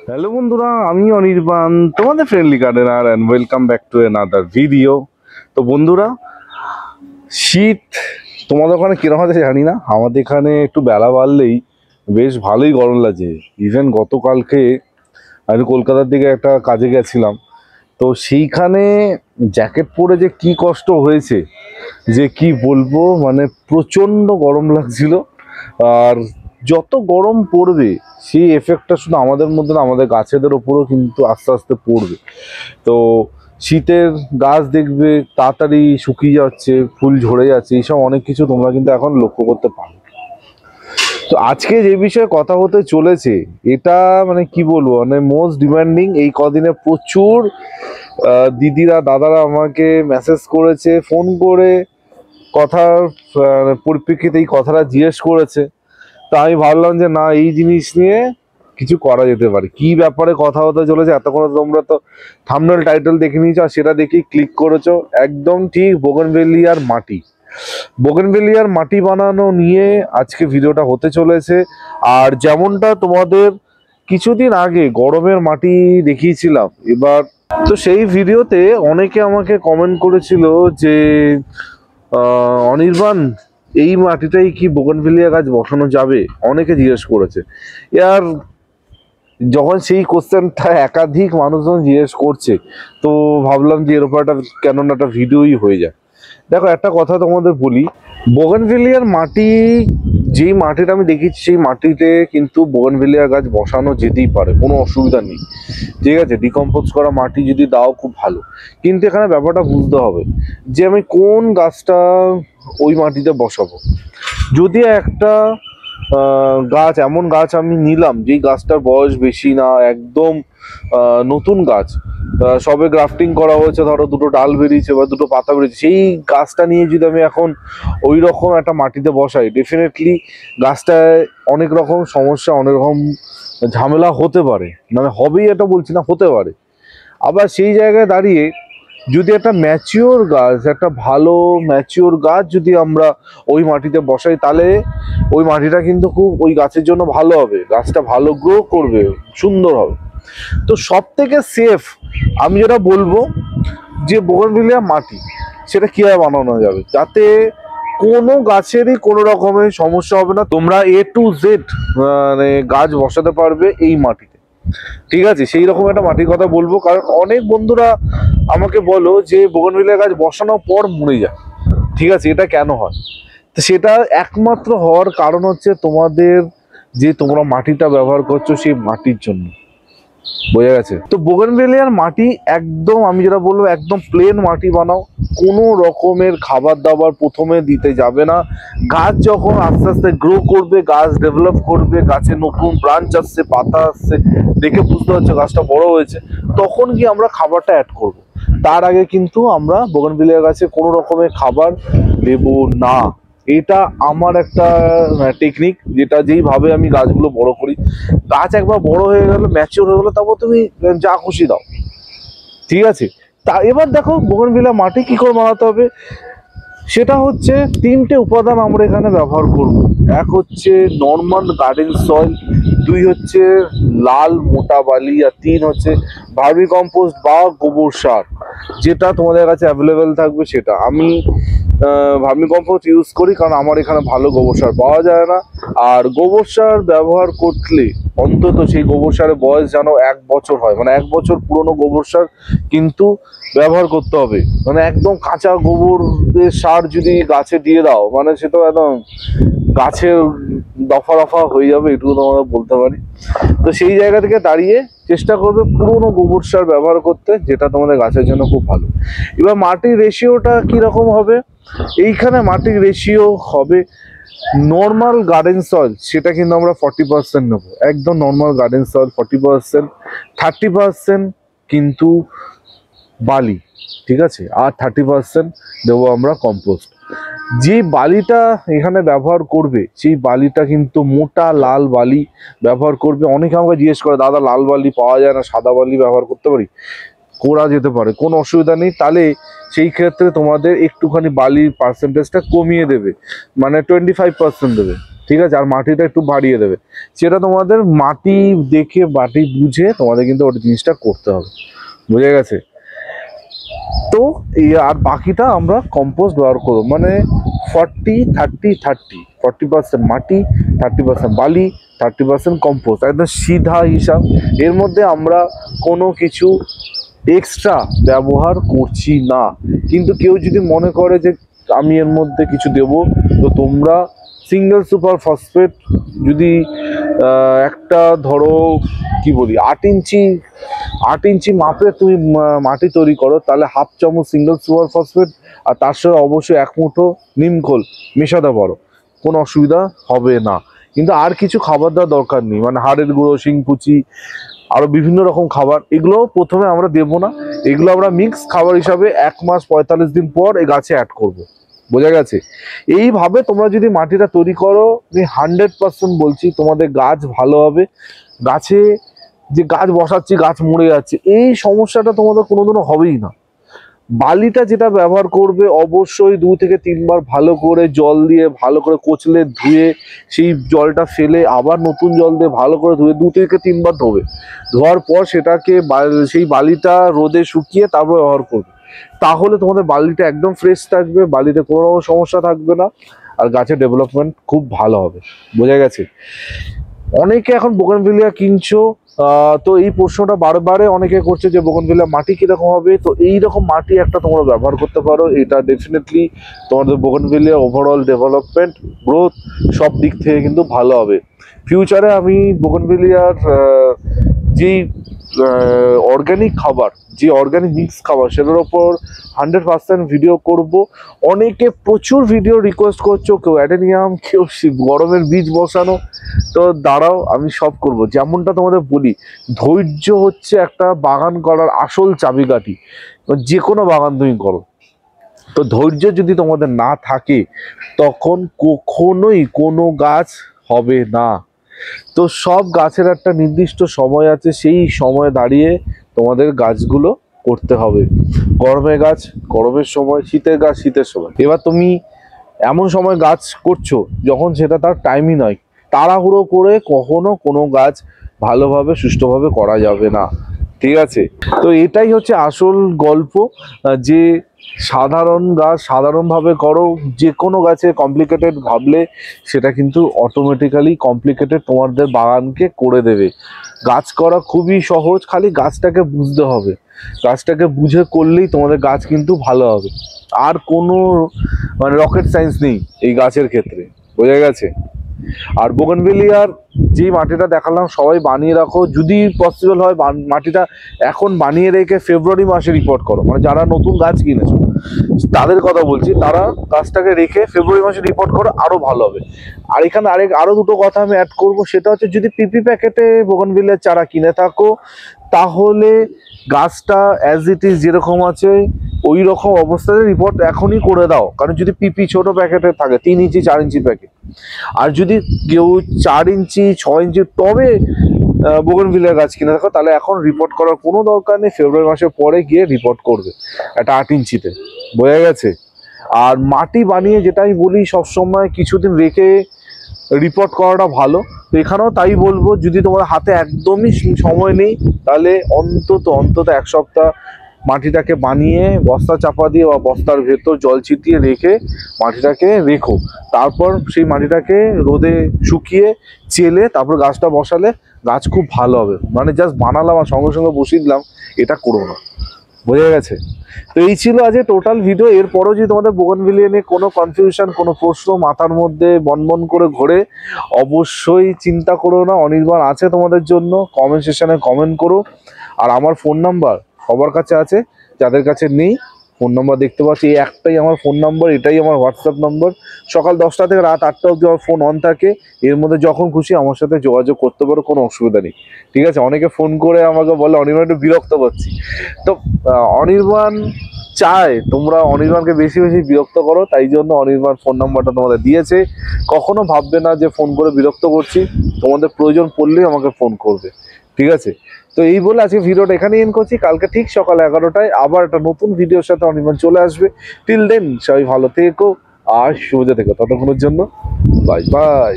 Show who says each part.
Speaker 1: Hello বন্ধুরা, আমি অনির্বাণ, তোমাদের friendly gardener and welcome back to another video. তো বন্ধুরা, শীত তোমাদের ওখানে কিরকম আছে জানি না, আমাদের এখানে একটু বেলা বাড়লেই বেশ ভালোই গরম লাগে। ইভেন গতকালকে আমি কলকাতার দিকে একটা কাজে গেছিলাম, তো সেইখানে জ্যাকেট পরে যে কি কষ্ট হয়েছে যে কি বলবো, মানে প্রচণ্ড গরম লাগছিল। আর যত গরম পড়বে সেই এফেক্টটা শুধু আমাদের মধ্যে না, আমাদের গাছেদের ওপরও কিন্তু আস্তে আস্তে পড়বে। তো শীতের গাছ দেখবে তাড়াতাড়ি শুকিয়ে যাচ্ছে, ফুল ঝরে যাচ্ছে, এইসব অনেক কিছু তোমরা কিন্তু এখন লক্ষ্য করতে পারো। তো আজকে যে বিষয়ে কথা হতে চলেছে, এটা মানে কি বলবো, মানে মোস্ট ডিমান্ডিং। এই কদিনে প্রচুর দিদিরা দাদারা আমাকে মেসেজ করেছে, ফোন করে কথার পরিপ্রেক্ষিতে এই কথাটা জিজ্ঞেস করেছে। তা আমি ভাবলাম যে না, এই জিনিস নিয়ে কিছু করা যেতে পারে। কি ব্যাপারে কথা হতে চলেছে, এতক্ষণ তোমরা তো থাম্বনেল টাইটেল দেখে নিয়েছো, আর সেটা দেখেই ক্লিক করেছো। একদম ঠিক, বোগেনভেলিয়ার মাটি। বোগেনভেলিয়ার মাটি বানানো নিয়ে আজকে ভিডিওটা হতে চলেছে। আর যেমনটা তোমাদের কিছুদিন আগে গরমের মাটি দেখিয়েছিলাম, এবার তো সেই ভিডিওতে অনেকে আমাকে কমেন্ট করেছিল যে অনির্বাণ, এই মাটিটাই কি বোগেনভেলিয়া গাছ বসানো যাবে, অনেকে জিজ্ঞেস করেছে। আর যখন সেই কোশ্চেনটা একাধিক মানুষজন জিজ্ঞেস করছে, তো ভাবলাম যে এর উপর কেন না একটা ভিডিওই হয়ে যায়। দেখো, একটা কথা তোমাদের বলি, বোগেনভেলিয়ার মাটি, যেই মাটিটা আমি দেখেছি সেই মাটিতে কিন্তু বোগেনভেলিয়া গাছ বসানো যেতেই পারে, কোনো অসুবিধা নেই। ঠিক আছে, ডিকম্পোজ করা মাটি যদি দাও খুব ভালো। কিন্তু এখানে ব্যাপারটা বুঝতে হবে যে আমি কোন গাছটা ওই মাটিতে বসাবো। যদি একটা গাছ, এমন গাছ আমি নিলাম যেই গাছটার বয়স বেশি না, একদম নতুন গাছ, সবে গ্রাফটিং করা হয়েছে, ধরো দুটো ডাল বেরিয়েছে বা দুটো পাতা বেরিয়েছে, সেই গাছটা নিয়ে যদি আমি এখন ওই রকম একটা মাটিতে বসাই, ডেফিনেটলি গাছটায় অনেক রকম সমস্যা, অনেক রকম ঝামেলা হতে পারে। মানে হবেই এটা বলছি না, হতে পারে। আবার সেই জায়গায় দাঁড়িয়ে যদি একটা ম্যাচিওর গাছ, একটা ভালো ম্যাচিওর গাছ যদি আমরা ওই মাটিতে বসাই, তাহলে ওই মাটিটা কিন্তু খুব ওই গাছের জন্য ভালো হবে, গাছটা ভালো গ্রো করবে, সুন্দর হবে। তো সব থেকে সেফ আমি যেটা বলবো যে বোগেনভেলিয়া মাটি, সেটা কিভাবে বানানো যাবে যাতে কোনো গাছেরই কোনো রকমের সমস্যা হবে না, তোমরা A to Z মানে গাছ বসাতে পারবে এই মাটিতে। ঠিক আছে, সেই রকম একটা মাটির কথা বলবো, কারণ অনেক বন্ধুরা আমাকে বলো যে বোগেনভেলিয়া গাছ বসানোর পর মরে যায়। ঠিক আছে, এটা কেন হয়? তো সেটা একমাত্র হওয়ার কারণ হচ্ছে তোমাদের যে তোমরা মাটিটা ব্যবহার করছো সেই মাটির জন্য। বোঝা গেছে? তো বোগেনভেলিয়ার মাটি একদম, আমি যেটা বলবো, একদম প্লেন মাটি বানাও। কোনো রকমের খাবার দাবার প্রথমে দিতে যাবে না। গাছ যখন আস্তে আস্তে গ্রো করবে, গাছ ডেভেলপ করবে, গাছে নতুন ব্রাঞ্চ আসছে, পাতা আসছে, দেখে বুঝতে পারছো গাছটা বড় হয়েছে, তখন কি আমরা খাবারটা অ্যাড করব। তার আগে কিন্তু আমরা বোগেনভেলিয়া গাছে কোনো রকমের খাবার দেব না। এটা আমার একটা টেকনিক, যেটা যেইভাবে আমি গাছগুলো বড় করি। গাছ একবার বড় হয়ে গেল, ম্যাচিওর হয়ে গেলো, তারপর তুমি যা খুশি দাও। ঠিক আছে, তা এবার দেখো বোগেনভেলিয়া মাটি কি করে বানাতে হবে। সেটা হচ্ছে তিনটে উপাদান আমরা এখানে ব্যবহার করব। এক হচ্ছে নর্মাল গার্ডেন সয়েল, দুই হচ্ছে লাল মোটা বালি, আর তিন হচ্ছে ভার্মি কম্পোস্ট বা গোবর সার, যেটা তোমাদের কাছে অ্যাভেলেবেল থাকবে সেটা। আমি ভার্মি কম্পোস্ট ইউজ করি, কারণ আমার এখানে ভালো গোবর সার পাওয়া যায় না। আর গোবর সার ব্যবহার করলে অন্তত সেই গোবর সারের বয়স যেন 1 বছর হয়, মানে 1 বছর পুরনো গোবর সার কিন্তু ব্যবহার করতে হবে। মানে একদম কাঁচা গোবরের সার যদি গাছে দিয়ে দাও, মানে সে তো একদম গাছের দফা রফা হয়ে যাবে, এটুকু তোমাকে বলতে পারি। তো সেই জায়গা থেকে দাঁড়িয়ে চেষ্টা করবে পুরনো গোবর সার ব্যবহার করতে, যেটা তোমাদের গাছের জন্য খুব ভালো। এবার মাটির রেশিওটা কিরকম হবে, এইখানে মাটির রেশিও হবে নর্মাল গার্ডেন সয়েল, সেটা কিন্তু আমরা 40% নেবো, একদম নর্মাল গার্ডেন সয়েল 40%, 30% কিন্তু বালি। ঠিক আছে, আর 30% দেবো আমরা কম্পোস্ট। যে বালিটা এখানে ব্যবহার করবে সেই বালিটা কিন্তু মোটা লাল বালি ব্যবহার করবে। অনেকে আমাকে জিজ্ঞেস করে, দাদা লাল বালি পাওয়া যায় না, সাদা বালি ব্যবহার করতে পারি? করা যেতে পারে, কোনো অসুবিধা নেই। তাহলে সেই ক্ষেত্রে তোমাদের একটুখানি বালির পার্সেন্টেজটা কমিয়ে দেবে, মানে 25% দেবে। ঠিক আছে, আর মাটিটা একটু বাড়িয়ে দেবে। সেটা তোমাদের মাটি দেখে মাটি বুঝে তোমাদের কিন্তু ওটা জিনিসটা করতে হবে, বুঝে গেছে? তো এই আর বাকিটা আমরা কম্পোস্ট ব্যবহার করবো, মানে 40-30-30, 40% মাটি, 30% বালি, 30% কম্পোস্ট, একদম সিধা হিসাব। এর মধ্যে আমরা কোনো কিছু এক্সট্রা ব্যবহার করছি না। কিন্তু কেউ যদি মনে করে যে আমি এর মধ্যে কিছু দেব, তো তোমরা সিঙ্গেল সুপার ফসফেট যদি একটা ধরো কি বলি 8 ইঞ্চি মাপে তুমি মাটি তৈরি করো, তাহলে হাফ চামচ সিঙ্গেল সুপার ফসফেট আর তার সঙ্গে অবশ্যই 1 মুঠো নিমখোল মেশাতে পারো, কোনো অসুবিধা হবে না। কিন্তু আর কিছু খাবার দেওয়ার দরকার নেই, মানে হাড়ের গুঁড়ো, শিংকুচি, আরো বিভিন্ন রকম খাবার, এগুলো প্রথমে আমরা দেবো না। এগুলো আমরা মিক্স খাবার হিসাবে 1 মাস 45 দিন পর এই গাছে অ্যাড করব, বোঝা গেছে? এইভাবে তোমরা যদি মাটিটা তৈরি করো, আমি 100% বলছি তোমাদের গাছ ভালো হবে। গাছে যে গাছ বসাচ্ছি গাছ মরে যাচ্ছে, এই সমস্যাটা তোমাদের কোনোদিনও হবেই না। বালিটা যেটা ব্যবহার করবে অবশ্যই 2 থেকে 3 বার ভালো করে জল দিয়ে ভালো করে কচলে ধুয়ে সেই জলটা ফেলে আবার নতুন জল দিয়ে ভালো করে ধুয়ে 2 থেকে 3 বার ধোবে। ধোয়ার পর সেটাকে সেই বালিটা রোদে শুকিয়ে তারপর ব্যবহার করবে, তাহলে তোমাদের বালিটা একদম ফ্রেশ থাকবে, বালিতে কোনো রকম সমস্যা থাকবে না, আর গাছের ডেভেলপমেন্ট খুব ভালো হবে, বোঝা গেছে? অনেকে এখন বোগানভিলিয়া কিনছো, তো এই প্রশ্নটা বারে অনেকে করছে যে বোগানভিলিয়া মাটি কিরকম হবে। তো এইরকম মাটি একটা তোমরা ব্যবহার করতে পারো, এটা ডেফিনেটলি তোমাদের বোগানভিলিয়া ওভারঅল ডেভেলপমেন্ট, গ্রোথ সব দিক থেকে কিন্তু ভালো হবে। ফিউচারে আমি বোগানভিলিয়ার যেই অর্গানিক খাবার, যে অর্গানিক মিক্স খাবার, সেটার ওপর 100% ভিডিও করব। অনেকে প্রচুর ভিডিও রিকোয়েস্ট করছো, কেউ অ্যাডেনিয়াম, কেউ গরমের বীজ বসানো। তো দাঁড়াও, আমি সব করব। যেমনটা তোমাদের বলি, ধৈর্য হচ্ছে একটা বাগান করার আসল চাবিকাঠি। যে কোনো বাগান তুমি করো, তো ধৈর্য যদি তোমাদের না থাকে তখন কখনোই কোনো গাছ হবে না। তো সব গাছের একটা নির্দিষ্ট সময় আছে, সেই সময় দাঁড়িয়ে তোমাদের গাছগুলো করতে হবে। গরমের গাছ গরমের সময়, শীতের গাছ শীতের সময়। এবার তুমি এমন সময় গাছ করছো যখন সেটা তার টাইমই নয়, তাড়াহুড়ো করে কখনো কোনো গাছ ভালোভাবে সুষ্ঠুভাবে করা যাবে না, ঠিক আছে? তো এটাই হচ্ছে আসল গল্প, যে সাধারণ গাছ সাধারণভাবে করো। যে কোনো গাছে কমপ্লিকেটেড ভাবলে সেটা কিন্তু অটোমেটিক্যালি কমপ্লিকেটেড তোমাদের বাগানকে করে দেবে। গাছ করা খুবই সহজ, খালি গাছটাকে বুঝতে হবে। গাছটাকে বুঝে করলেই তোমাদের গাছ কিন্তু ভালো হবে। আর কোনো মানে রকেট সায়েন্স নেই এই গাছের ক্ষেত্রে, বোঝা গেছে? আর বোগানভিলিয়ার যে মাটিটা দেখালাম সবাই বানিয়ে রাখো, যদি পসিবল হয় মাটিটা এখন বানিয়ে রেখে ফেব্রুয়ারি মাসে রিপোর্ট করো। মানে যারা নতুন গাছ কিনেছো তাদের কথা বলছি, তারা গাছটাকে রেখে ফেব্রুয়ারি মাসে রিপোর্ট করো, আরো ভালো হবে। আর এখানে আরো দুটো কথা আমি অ্যাড করবো, সেটা হচ্ছে যদি পিপি প্যাকেটে বোগানভিলিয়ার চারা কিনে থাকো, তাহলে গাছটা অ্যাজ ইট ইজ যেরকম আছে ওই রকম অবস্থায় রিপোর্ট এখনই করে দাও। কারণ যদি পিপি ছোট প্যাকেটে থাকে 3 ইঞ্চি 4 ইঞ্চি প্যাকেট, আর যদি কেউ 4 ইঞ্চি 6 ইঞ্চি তবে বোগানভিলিয়ার গাছ কিনে থাকো, তাহলে এখন রিপোর্ট করার কোনো দরকার নেই, ফেব্রুয়ারি মাসের পরে গিয়ে রিপোর্ট করবে একটা 8 ইঞ্চিতে, বোঝা গেছে? আর মাটি বানিয়ে যেটা আমি বলি সবসময় কিছুদিন রেখে রিপোর্ট করাটা ভালো। তো এখানেও তাই বলবো, যদি তোমার হাতে একদমই সময় নেই তাহলে অন্তত 1 সপ্তাহ মাটিটাকে বানিয়ে বস্তা চাপা দিয়ে বা বস্তার ভেতর জল ছিটিয়ে রেখে মাটিটাকে রেখো। তারপর সেই মাটিটাকে রোদে শুকিয়ে চেলে তারপর গাছটা বসালে গাছ খুব ভালো হবে। মানে জাস্ট বানালাম আর সঙ্গে সঙ্গে বসিয়ে দিলাম, এটা করো না, বোঝা গেছে? তো এই ছিল আজ টোটাল ভিডিও। এরপরও যদি তোমাদের বোগানভিলিয়া নিয়ে কোনো কনফিউশন, কোনো প্রশ্ন মাথার মধ্যে বনবন করে ঘোরে, অবশ্যই চিন্তা করো না, অনির্বাণ আছে তোমাদের জন্য। কমেন্ট সেকশনে কমেন্ট করো। আর আমার ফোন নাম্বার সবার কাছে আছে, যাদের কাছে নেই ফোন নাম্বার দেখতে পাচ্ছি, এই একটাই আমার ফোন নাম্বার, এটাই আমার হোয়াটসঅ্যাপ নাম্বার। সকাল 10টা থেকে রাত 8টা অবধি আমার ফোন অন থাকে, এর মধ্যে যখন খুশি আমার সাথে যোগাযোগ করতে পারো, কোনো অসুবিধা নেই, ঠিক আছে? অনেকে ফোন করে আমাকে বলে অনির্বাণ একটু বিরক্ত করছি, তো অনির্বাণ চায় তোমরা অনির্বাণকে বেশি বেশি বিরক্ত করো, তাই জন্য অনির্বাণ ফোন নাম্বারটা তোমাদের দিয়েছে। কখনো ভাববে না যে ফোন করে বিরক্ত করছি, তোমাদের প্রয়োজন পড়লেই আমাকে ফোন করবে, ঠিক আছে? তো এই বলে আজকে ভিডিওটা এখানেই এন্ড করছি। কালকে ঠিক সকাল 11টায় আবার একটা নতুন ভিডিওর সাথে অনির্বাণ চলে আসবে। টিল দেন সবাই ভালো থেকো, আর সুবিধা থেকো। ততক্ষণের জন্য বাই বাই।